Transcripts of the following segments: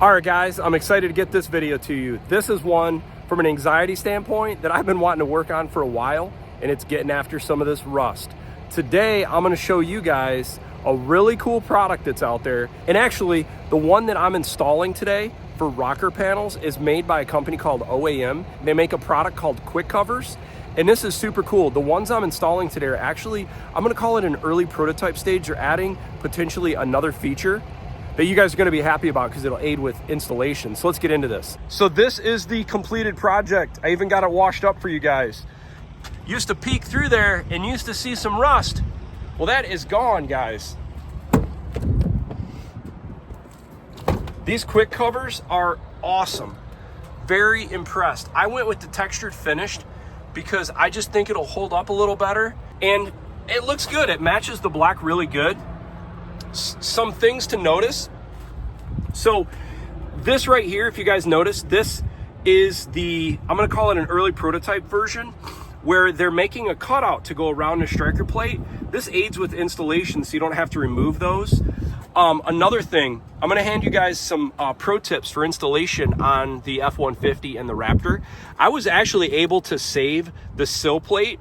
All right, guys, I'm excited to get this video to you. This is one from an anxiety standpoint that I've been wanting to work on for a while, and it's getting after some of this rust. Today, I'm gonna show you guys a really cool product that's out there. And actually, the one that I'm installing today for rocker panels is made by a company called OAM. They make a product called Quick Covers, and this is super cool. The ones I'm installing today are actually, I'm gonna call it an early prototype stage. They're adding potentially another feature that you guys are gonna be happy about because it'll aid with installation. So let's get into this. So this is the completed project. I even got it washed up for you guys. Used to peek through there and used to see some rust. Well, that is gone, guys. These quick covers are awesome. Very impressed. I went with the textured finished because I just think it'll hold up a little better, and it looks good. It matches the black really good. Some things to notice. So this right here, if you guys notice, this is the, I'm gonna call it an early prototype version, where they're making a cutout to go around the striker plate. This aids with installation, so you don't have to remove those. Another thing, I'm gonna hand you guys some pro tips for installation on the F-150 and the Raptor. I was actually able to save the sill plate.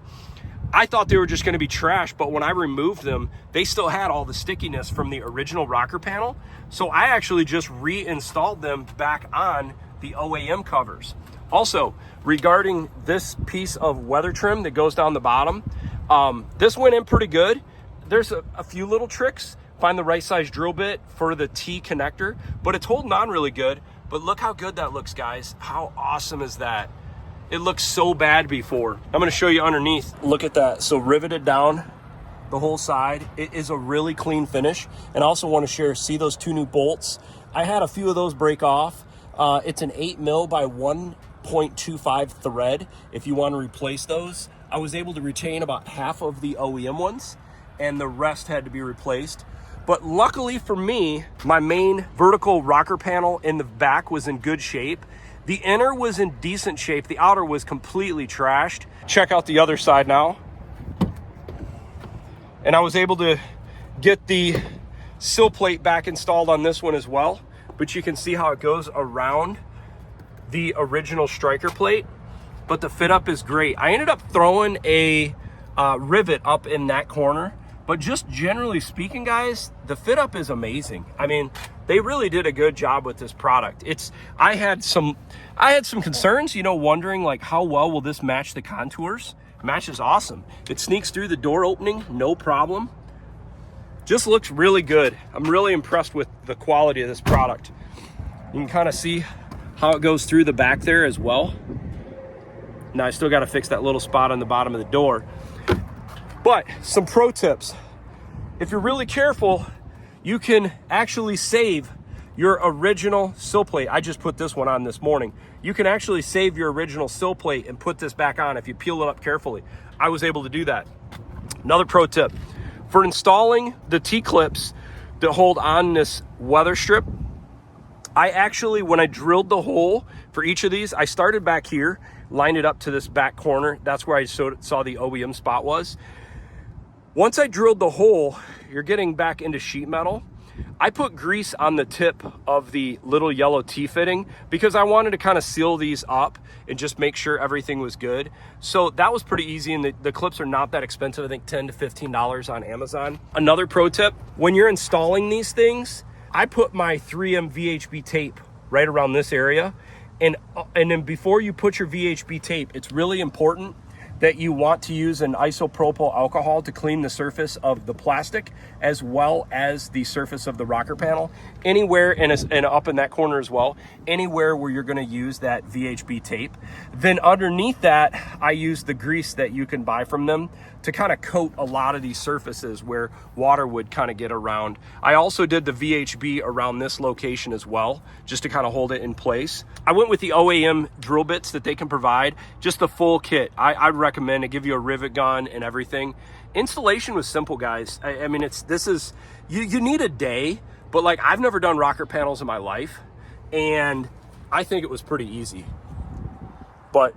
I thought they were just gonna be trash, but when I removed them, they still had all the stickiness from the original rocker panel. So I actually just reinstalled them back on the OAM covers. Also, regarding this piece of weather trim that goes down the bottom, this went in pretty good. There's a few little tricks. Find the right size drill bit for the T connector, but it's holding on really good. But look how good that looks, guys. How awesome is that? It looked so bad before. I'm gonna show you underneath. Look at that. So riveted down the whole side. It is a really clean finish. And I also wanna share, see those two new bolts? I had a few of those break off. It's an 8 mil by 1.25 thread. If you wanna replace those, I was able to retain about half of the OEM ones, and the rest had to be replaced. But luckily for me, my main vertical rocker panel in the back was in good shape. The inner was in decent shape. The outer was completely trashed. Check out the other side now. And I was able to get the sill plate back installed on this one as well. But you can see how it goes around the original striker plate. But the fit up is great. I ended up throwing a rivet up in that corner. But just generally speaking, guys, the fit up is amazing. I mean, they really did a good job with this product. I had some concerns, you know, wondering like how well will this match the contours? It matches awesome. It sneaks through the door opening, no problem. Just looks really good. I'm really impressed with the quality of this product. You can kind of see how it goes through the back there as well. Now I still got to fix that little spot on the bottom of the door. But some pro tips. If you're really careful, you can actually save your original sill plate. I just put this one on this morning. You can actually save your original sill plate and put this back on if you peel it up carefully. I was able to do that. Another pro tip. For installing the T-clips that hold on this weather strip, I actually, when I drilled the hole for each of these, I started back here, lined it up to this back corner. That's where I saw the OEM spot was. Once I drilled the hole, you're getting back into sheet metal. I put grease on the tip of the little yellow T-fitting because I wanted to kind of seal these up and just make sure everything was good. So that was pretty easy, and the clips are not that expensive. I think $10 to $15 on Amazon. Another pro tip, when you're installing these things, I put my 3M VHB tape right around this area. And then before you put your VHB tape, it's really important that you want to use an isopropyl alcohol to clean the surface of the plastic as well as the surface of the rocker panel. Anywhere, and up in that corner as well, anywhere where you're gonna use that VHB tape. Then underneath that, I use the grease that you can buy from them to kind of coat a lot of these surfaces where water would kind of get around. I also did the VHB around this location as well, just to kind of hold it in place. I went with the OAM drill bits that they can provide, just the full kit. I'd recommend it, give you a rivet gun and everything. Installation was simple, guys. I mean, you need a day, but like I've never done rocker panels in my life, and I think it was pretty easy. But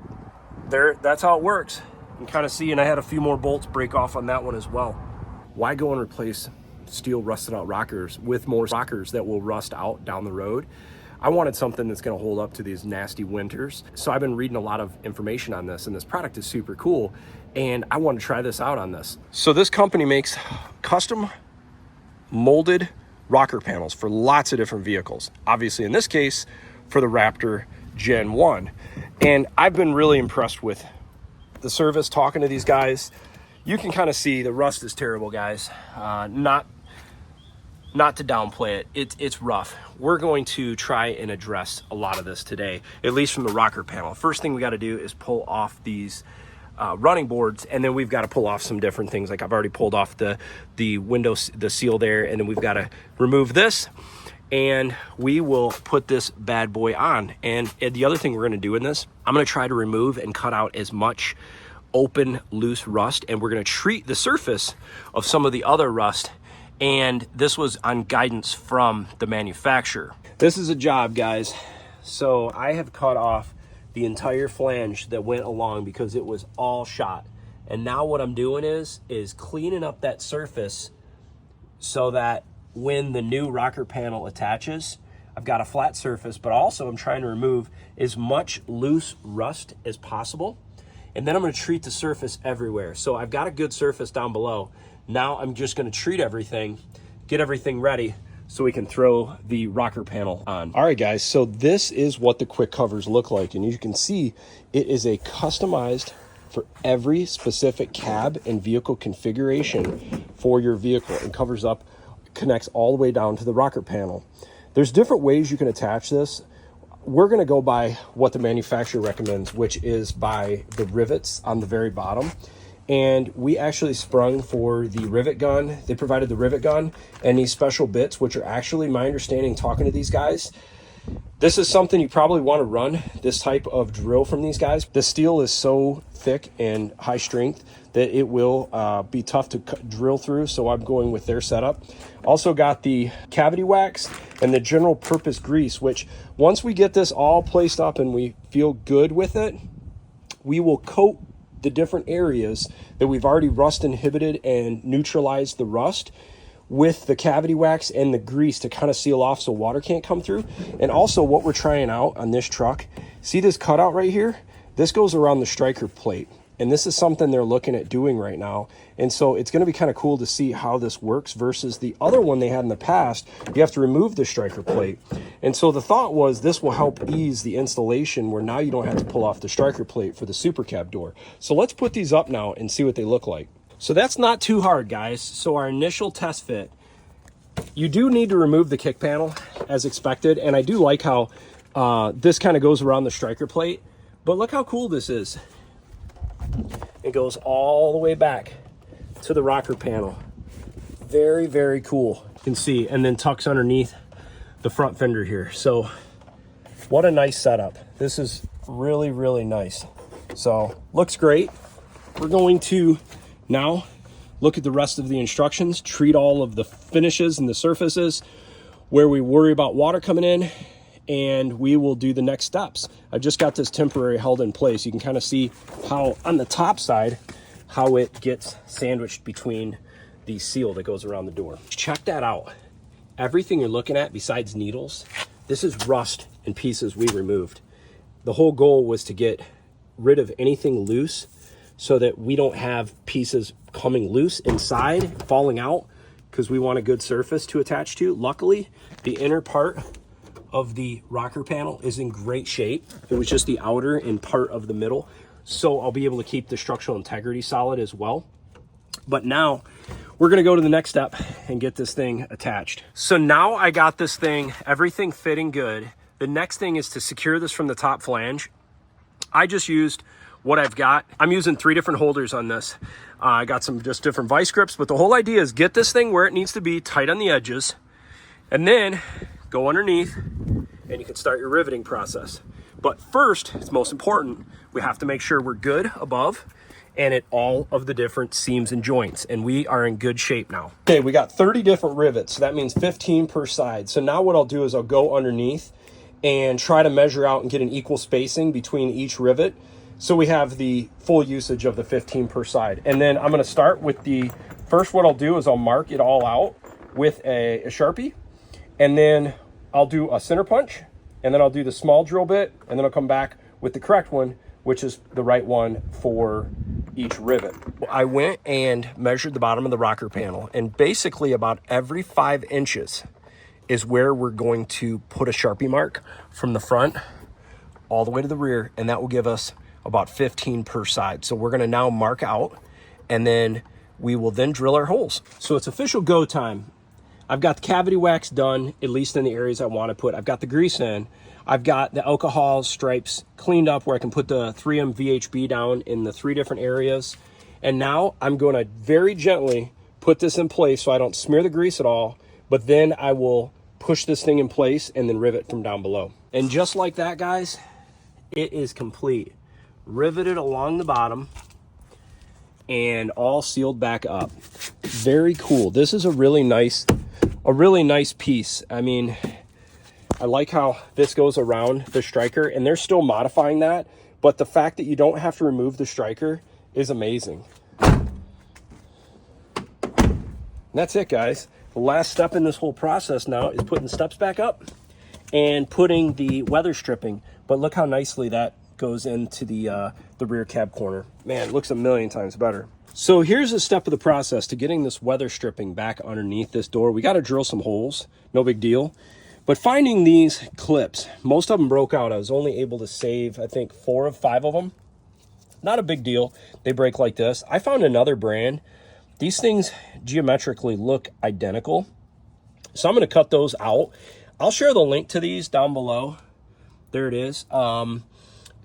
that's how it works. You can kind of see, and I had a few more bolts break off on that one as well. Why go and replace steel rusted out rockers with more rockers that will rust out down the road? I wanted something that's gonna hold up to these nasty winters. So I've been reading a lot of information on this, and this product is super cool, and I want to try this out on this. So this company makes custom molded rocker panels for lots of different vehicles. Obviously, in this case, for the Raptor Gen 1. And I've been really impressed with the service, talking to these guys. You can kind of see the rust is terrible, guys. Not to downplay it, it's rough. We're going to try and address a lot of this today, at least from the rocker panel. First thing we got to do is pull off these running boards, and then we've got to pull off some different things. Like I've already pulled off the window, the seal there, and then we've got to remove this, and we will put this bad boy on. And the other thing we're going to do in this, I'm going to try to remove and cut out as much open, loose rust, and we're going to treat the surface of some of the other rust. And this was on guidance from the manufacturer. This is a job, guys. So I have cut off the entire flange that went along because it was all shot. And now what I'm doing is cleaning up that surface so that when the new rocker panel attaches, I've got a flat surface, but also I'm trying to remove as much loose rust as possible. And then I'm going to treat the surface everywhere. So I've got a good surface down below. Now I'm just going to treat everything, get everything ready so we can throw the rocker panel on. All right, guys, so this is what the quick covers look like. And you can see it is a customized for every specific cab and vehicle configuration for your vehicle. It covers up, connects all the way down to the rocker panel. There's different ways you can attach this. We're going to go by what the manufacturer recommends, which is by the rivets on the very bottom. And we actually sprung for the rivet gun. They provided the rivet gun and these special bits, which are actually, my understanding, talking to these guys, this is something you probably want to run this type of drill from these guys. The steel is so thick and high strength that it will be tough to drill through. So I'm going with their setup. Also got the cavity wax and the general purpose grease, which once we get this all placed up and we feel good with it, we will coat the different areas that we've already rust inhibited and neutralized the rust with the cavity wax and the grease to kind of seal off so water can't come through. And also what we're trying out on this truck, see this cutout right here? This goes around the striker plate. And this is something they're looking at doing right now. And so it's going to be kind of cool to see how this works versus the other one they had in the past. You have to remove the striker plate. And so the thought was this will help ease the installation where now you don't have to pull off the striker plate for the Supercab door. So let's put these up now and see what they look like. So that's not too hard, guys. So our initial test fit, you do need to remove the kick panel as expected. And I do like how this kind of goes around the striker plate. But look how cool this is. It goes all the way back to the rocker panel. Very, very cool. You can see, and then tucks underneath the front fender here. So what a nice setup. This is really, really nice. So looks great. We're going to now look at the rest of the instructions, treat all of the finishes and the surfaces where we worry about water coming in, and we will do the next steps. I just got this temporary held in place. You can kind of see how on the top side, how it gets sandwiched between the seal that goes around the door. Check that out. Everything you're looking at besides needles, this is rust and pieces we removed. The whole goal was to get rid of anything loose so that we don't have pieces coming loose inside, falling out, because we want a good surface to attach to. Luckily, the inner part of the rocker panel is in great shape. It was just the outer and part of the middle. So I'll be able to keep the structural integrity solid as well. But now we're gonna go to the next step and get this thing attached. So now I got this thing, everything fitting good. The next thing is to secure this from the top flange. I just used what I've got. I'm using 3 different holders on this. I got some just different vice grips, but the whole idea is get this thing where it needs to be, tight on the edges, and then go underneath and you can start your riveting process. But first, it's most important, we have to make sure we're good above and at all of the different seams and joints, and we are in good shape now. Okay, we got 30 different rivets, so that means 15 per side. So now what I'll do is I'll go underneath and try to measure out and get an equal spacing between each rivet so we have the full usage of the 15 per side. And then I'm gonna start with the, first what I'll do is I'll mark it all out with a Sharpie, and then I'll do a center punch, and then I'll do the small drill bit, and then I'll come back with the correct one, which is the right one for each rivet. I went and measured the bottom of the rocker panel, and basically about every 5 inches is where we're going to put a Sharpie mark from the front all the way to the rear, and that will give us about 15 per side. So we're gonna now mark out, and then we will then drill our holes. So it's official go time. I've got the cavity wax done, at least in the areas I want to put. I've got the grease in. I've got the alcohol stripes cleaned up where I can put the 3M VHB down in the 3 different areas. And now I'm going to very gently put this in place so I don't smear the grease at all, but then I will push this thing in place and then rivet from down below. And just like that, guys, it is complete. Riveted along the bottom and all sealed back up. Very cool. This is a really nice piece. I mean, I like how this goes around the striker, and they're still modifying that, but the fact that you don't have to remove the striker is amazing. And that's it, guys. The last step in this whole process now is putting the steps back up and putting the weather stripping. But look how nicely that goes into the rear cab corner. Man, it looks a million times better. So here's a step of the process to getting this weather stripping back underneath this door. We got to drill some holes, no big deal. But finding these clips, most of them broke out. I was only able to save, I think, 4 of 5 of them. Not a big deal. They break like this. I found another brand. These things geometrically look identical. So I'm going to cut those out. I'll share the link to these down below. There it is.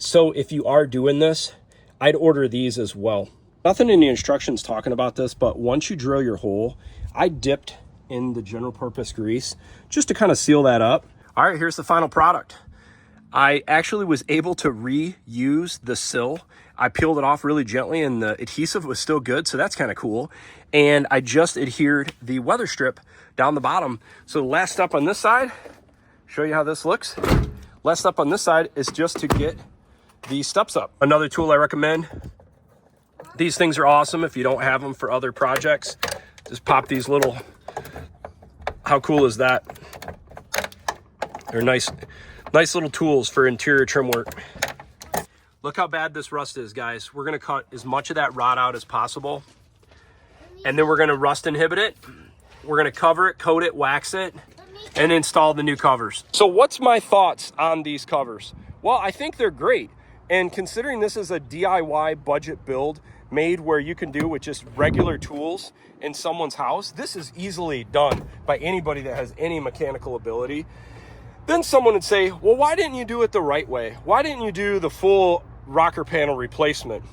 So if you are doing this, I'd order these as well. Nothing in the instructions talking about this, but once you drill your hole, I dipped in the general purpose grease just to kind of seal that up. All right, here's the final product. I actually was able to reuse the sill. I peeled it off really gently and the adhesive was still good, so that's kind of cool. And I just adhered the weather strip down the bottom. So the last step on this side, show you how this looks. Last step on this side is just to get these steps up. Another tool I recommend. These things are awesome if you don't have them for other projects. Just pop these little, how cool is that? They're nice little tools for interior trim work. Look how bad this rust is, guys. We're gonna cut as much of that rod out as possible. And then we're gonna rust inhibit it. We're gonna cover it, coat it, wax it, and install the new covers. So what's my thoughts on these covers? Well, I think they're great. And considering this is a DIY budget build made where you can do with just regular tools in someone's house, this is easily done by anybody that has any mechanical ability. Then someone would say, well, why didn't you do it the right way? Why didn't you do the full rocker panel replacement?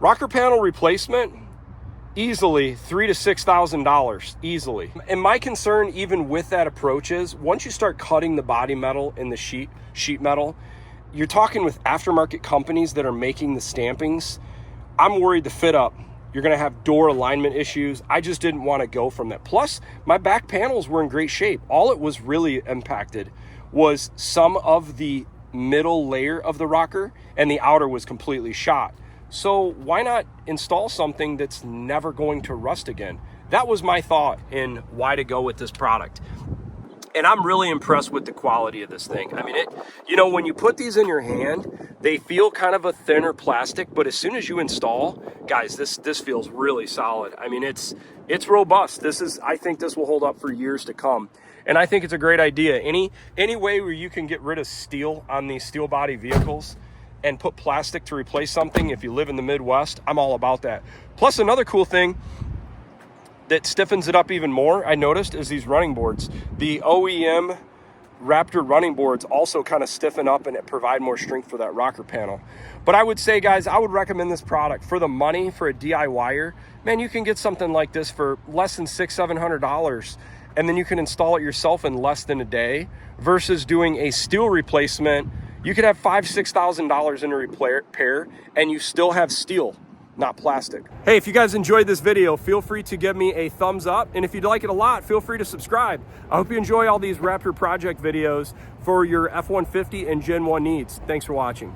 Rocker panel replacement, easily $3,000 to $6,000, easily. And my concern even with that approach is once you start cutting the body metal and the sheet metal, you're talking with aftermarket companies that are making the stampings. I'm worried the fit up. You're gonna have door alignment issues. I just didn't want to go from that. Plus, my back panels were in great shape. All it was really impacted was some of the middle layer of the rocker, and the outer was completely shot. So why not install something that's never going to rust again? That was my thought in why to go with this product. And I'm really impressed with the quality of this thing. I mean, when you put these in your hand, they feel kind of a thinner plastic, but as soon as you install, guys, this feels really solid. I mean, it's robust. I think this will hold up for years to come. And I think it's a great idea. Any way where you can get rid of steel on these steel body vehicles and put plastic to replace something, if you live in the Midwest, I'm all about that. Plus, another cool thing that stiffens it up even more, I noticed, is these running boards. The OEM Raptor running boards also kind of stiffen up and provide more strength for that rocker panel. But I would say, guys, I would recommend this product for the money for a DIYer. Man, you can get something like this for less than $600-700, and then you can install it yourself in less than a day versus doing a steel replacement. You could have $5,000-6,000 in a repair, and you still have steel, not plastic. Hey, if you guys enjoyed this video, feel free to give me a thumbs up. And if you'd like it a lot, feel free to subscribe. I hope you enjoy all these Raptor project videos for your F-150 and Gen 1 needs. Thanks for watching.